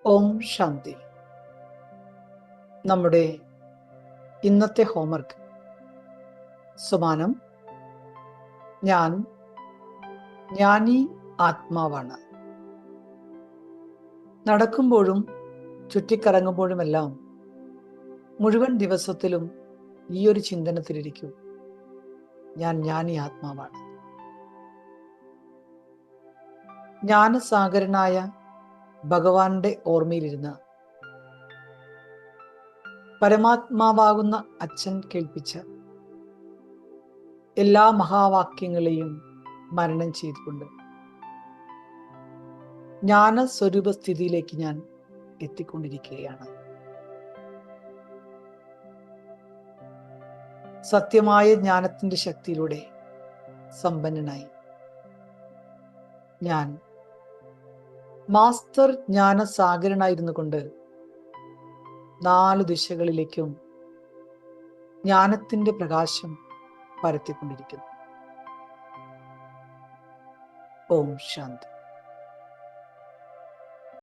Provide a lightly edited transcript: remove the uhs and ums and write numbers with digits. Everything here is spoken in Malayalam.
ഓം ശാന്തി. നമ്മുടെ ഇന്നത്തെ ഹോംവർക്ക് സമാനം ഞാൻ ജ്ഞാനി ആത്മാവാണ്. നടക്കുമ്പോഴും ചുറ്റിക്കറങ്ങുമ്പോഴുമെല്ലാം മുഴുവൻ ദിവസത്തിലും ഈ ഒരു ചിന്തനത്തിലിരിക്കും, ഞാൻ ജ്ഞാനി ആത്മാവാണ്. ജ്ഞാനസാഗരനായ ഭഗവാന്റെ ഓർമ്മയിലിരുന്ന് പരമാത്മാവാകുന്ന അച്ഛൻ കേൾപ്പിച്ച എല്ലാ മഹാവാക്യങ്ങളെയും മനനം ചെയ്തുകൊണ്ട് ജ്ഞാനസ്വരൂപ സ്ഥിതിയിലേക്ക് ഞാൻ എത്തിക്കൊണ്ടിരിക്കുകയാണ്. സത്യമായ ജ്ഞാനത്തിന്റെ ശക്തിയിലൂടെ സമ്പന്നനായി ഞാൻ മാസ്റ്റർ ജ്ഞാനസാഗരനായിരുന്നു കൊണ്ട് 4 ദിശകളിലേക്കും ജ്ഞാനത്തിന്റെ പ്രകാശം പരത്തിക്കൊണ്ടിരിക്കുന്നു. ഓം ശാന്തി.